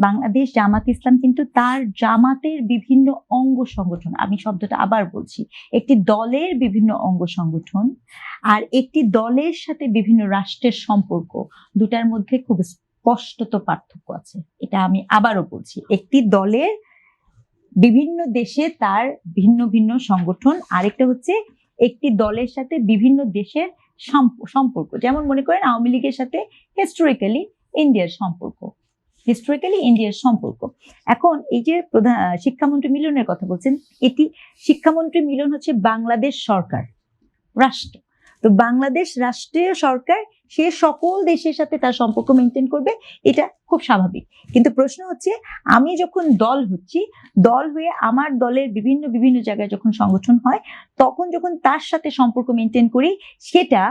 বাংলাদেশ জামাত ইসলাম কিন্তু তার জামাতের বিভিন্ন অঙ্গ সংগঠন, আমি শব্দটা আবার বলছি, একটি দলের বিভিন্ন অঙ্গ সংগঠন আর একটি দলের সাথে বিভিন্ন রাষ্ট্রের সম্পর্ক, দুটার মধ্যে খুব স্পষ্টত পার্থক্য আছে। এটা আমি আবারও বলছি, একটি দলের বিভিন্ন দেশে তার ভিন্ন ভিন্ন সংগঠন, আরেকটা হচ্ছে একটি দলের সাথে বিভিন্ন দেশের সম্পর্ক। যেমন মনে করেন আওয়ামী লীগের সাথে হিস্টোরিক্যালি ইন্ডিয়ার সম্পর্ক। এখন এই যে প্রধান শিক্ষামন্ত্রী মিলনের কথা বলছেন, এটি শিক্ষামন্ত্রী মিলন হচ্ছে বাংলাদেশ সরকার, রাষ্ট্র। তো বাংলাদেশ রাষ্ট্রীয় সরকার, সে সকল দেশের সাথে তার সম্পর্ক মেনটেন করবে, এটা খুব স্বাভাবিক। কিন্তু প্রশ্ন হচ্ছে, আমি যখন দল হচ্ছি, দল হয়ে আমার দলের বিভিন্ন বিভিন্ন জায়গায় যখন সংগঠন হয়, তখন যখন তার সাথে সম্পর্ক মেনটেন করি, সেটা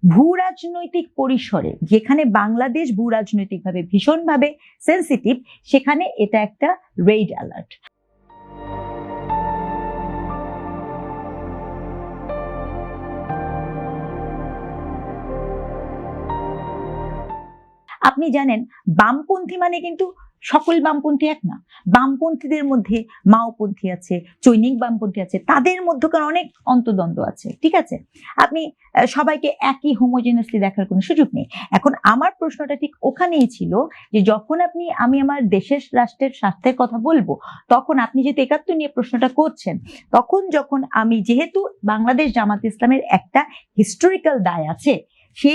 ভূ রাজনৈতিক পরিসরে, যেখানে বাংলাদেশ ভূ রাজনৈতিকভাবে ভীষণভাবে সেন্সিটিভ, সেখানে এটা একটা রেড অ্যালার্ট। আপনি জানেন বামপন্থী মানে কিন্তু সকল বামপন্থী এক না। বামপন্থীদের মধ্যে মাওপন্থী আছে, চৈনিক বামপন্থী আছে, তাদের মধ্যকার অনেক অন্তদ্বন্দ্ব আছে, ঠিক আছে? আপনি সবাইকে একই হোমোজেনাসলি দেখার কোনো সুযোগ নেই। এখন আমার প্রশ্নটা ঠিক ওখানেই ছিল যে যখন আমি আমার দেশের রাষ্ট্রের স্বার্থের কথা বলবো, তখন আপনি যেহেতু ৭১ নিয়ে প্রশ্নটা করছেন, তখন যখন আমি যেহেতু বাংলাদেশ জামাত ইসলামের একটা হিস্টোরিক্যাল দায় আছে, সে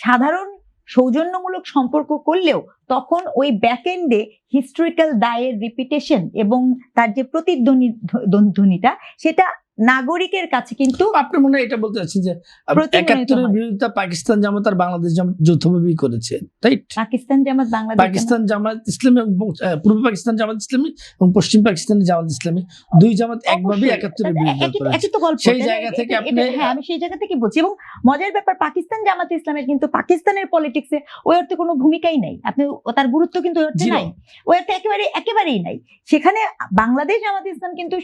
সাধারণ সৌজন্যমূলক সম্পর্ক করলেও তখন ওই ব্যাকএন্ডে হিস্টোরিক্যাল দায়ের রিপিটেশন এবং তার যে প্রতিধ্বনিটা, সেটা নাগরিকের কাছে কিন্তু। আপনি মনে হয় এটা বলতে চাচ্ছেন যে ৭১-এর বিরোধিতা পাকিস্তান জামাত আর বাংলাদেশ জামাত যৌথভাবেই করেছে, রাইট? পাকিস্তান জামাত ইসলামী, পূর্ব পাকিস্তান জামাত ইসলামী এবং পশ্চিম পাকিস্তানের জামাত ইসলামী, দুই জামাত একভাবে ৭১-এর বিরোধিতা করেছে। সেই জায়গা থেকে আপনি, হ্যাঁ, আমি সেই জায়গা থেকে বলছি। এবং মজার ব্যাপার, পাকিস্তান জামাত ইসলামের কিন্তু পাকিস্তানের পলিটিক্সে ওই অর্থে কোনো ভূমিকাই নাই, আপনি তার গুরুত্ব কিন্তু ওই অর্থে নাই, ওই অর্থে একেবারেই নাই। সেখানে বাংলাদেশ জামাত ইসলাম কিন্তু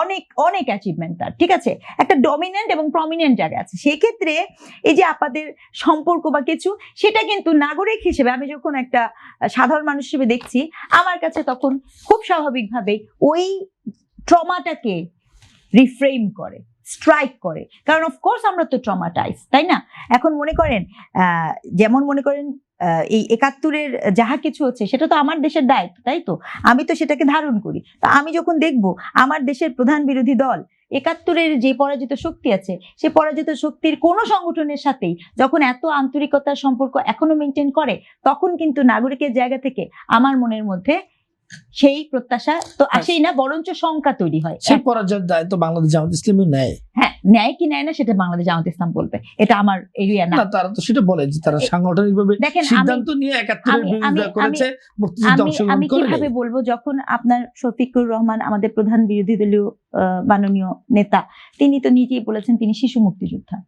অনেক অনেক অ্যাচিভমেন্ট তার, ঠিক আছে, একটা ডমিনেন্ট এবং প্রমিনেন্ট জায়গা আছে। সেই ক্ষেত্রে এই যে আপনাদের সম্পর্ক বা কিছু, সেটা কিন্তু নাগরিক হিসেবে আমি যখন একটা সাধারণ মানুষ হিসেবে দেখছি, আমার কাছে তখন খুব স্বাভাবিকভাবে ওই ট্রমাটাকে রিফ্রেম করে, স্ট্রাইক করে। কারণ অফকোর্স আমরা তো ট্রমাটাইজ, তাই না? এখন মনে করেন যেমন মনে করেন এই ৭১-এর যাহা কিছু হচ্ছে, সেটা তো আমার দেশের দায়িত্ব, তাই তো? আমি তো সেটাকে ধারণ করি। তা আমি যখন দেখব আমার দেশের প্রধান বিরোধী দল ৭১-এর যে পরাজিত শক্তি আছে, সে পরাজিত শক্তির কোন সংগঠনের সাথেই যখন এত আন্তরিকতার সম্পর্ক এখনো মেনটেন করে, তখন কিন্তু নাগরিকের জায়গা থেকে আমার মনের মধ্যে সেই প্রত্যাশা তো আসেই না, বরঞ্চ শঙ্কা তৈরি হয়। সেই পরাজয়ের দায়িত্ব বাংলাদেশ জামাত ইসলামী নেয়। হ্যাঁ, নেয় কি নেয় না সেটা বাংলাদেশ জামাত ইসলাম বলবে, এটা আমার এরিয়া না। তারা তো সেটা বলে যে তারা সাংগঠনিকভাবে সিদ্ধান্ত নিয়ে ৭১-এর বিরোধিতা করেছে, মুক্তিযুদ্ধে অংশগ্রহণ করে। আমি কিভাবে বলবো, যখন আপনার শফিকুর রহমান, আমাদের প্রধান বিরোধী দলীয় মাননীয় নেতা, তিনি তো নিজেই বলেছেন তিনি শিশু মুক্তিযোদ্ধা,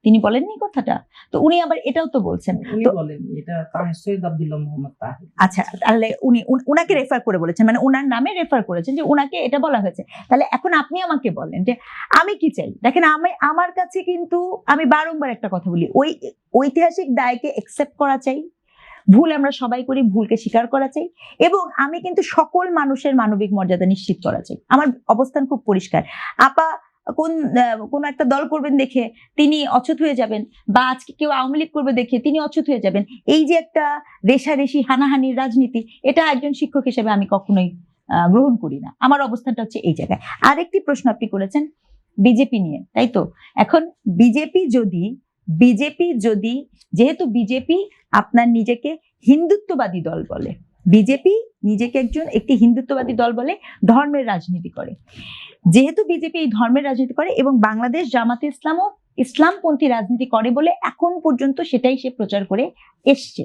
তিনি বলেননি কথাটা? তো উনি আবার এটাও তো বলছেন, আচ্ছা, তাহলে উনি উনাকে রেফার করে বলেছেন, মানে উনার নামে রেফার করেছেন যে উনাকে এটা বলা হয়েছে। তাহলে এখন আপনি আমাকে বলেন যে আমি কি চাই? দেখেন, আমার কাছে কিন্তু আমি বারংবার একটা কথা বলি, ওই ঐতিহাসিক দায়কে একসেপ্ট করা চাই, ভুল আমরা সবাই করি, ভুলকে স্বীকার করা চাই, এবং আমি কিন্তু সকল মানুষের মানবিক মর্যাদা নিশ্চিত করা চাই। আমার অবস্থান খুব পরিষ্কার। আপা কোন একটা দল করবেন দেখে তিনি অচ্যুত হয়ে যাবেন, বা আজকে কেউ আওয়ামী লীগ করবে দেখে তিনি অচ্যুত হয়ে যাবেন, এই যে একটা রেশারেশি হানাহানির রাজনীতি, এটা একজন শিক্ষক হিসেবে আমি কখনোই গ্রহণ করি না। আমার অবস্থানটা হচ্ছে এই জায়গায়। আরেকটি প্রশ্ন আপনি করেছেন বিজেপি নিয়ে, তাই তো? এখন বিজেপি যদি যেহেতু বিজেপি আপনার নিজেকে হিন্দুত্ববাদী দল বলে, বিজেপি নিজেকে একটি হিন্দুত্ববাদী দল বলে, ধর্মের রাজনীতি করে, যেহেতু বিজেপি এই ধর্মের রাজনীতি করে এবং বাংলাদেশ জামাতে ইসলামও ইসলামপন্থী রাজনীতি করে বলে এখন পর্যন্ত সেটাই সে প্রচার করে এসছে,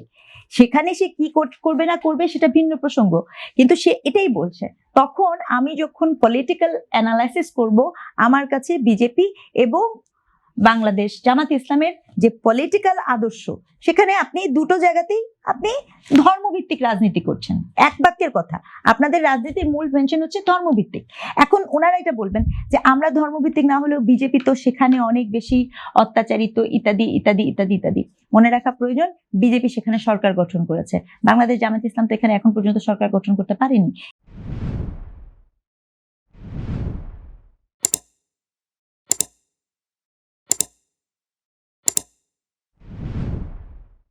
সেখানে সে কি করবে না করবে সেটা ভিন্ন প্রসঙ্গ, কিন্তু সে এটাই বলছে। তখন আমি যখন পলিটিক্যাল অ্যানালাইসিস করব, আমার কাছে বিজেপি এবং বাংলাদেশ জামাত ইসলামের যে পলিটিক্যাল আদর্শ, সেখানে আপনি দুটো জায়গাতেই আপনি ধর্মভিত্তিক রাজনীতি করছেন। এক বাক্যের কথা, আপনাদের রাজনীতির মূল মেনশন হচ্ছে ধর্মভিত্তিক। এখন ওনারা এটা বলবেন যে আমরা ধর্মভিত্তিক না হলেও বিজেপি তো সেখানে অনেক বেশি অত্যাচারিত, ইত্যাদি ইত্যাদি ইত্যাদি ইত্যাদি। মনে রাখা প্রয়োজন, বিজেপি সেখানে সরকার গঠন করেছে, বাংলাদেশ জামাত ইসলাম তো এখানে এখন পর্যন্ত সরকার গঠন করতে পারেনি।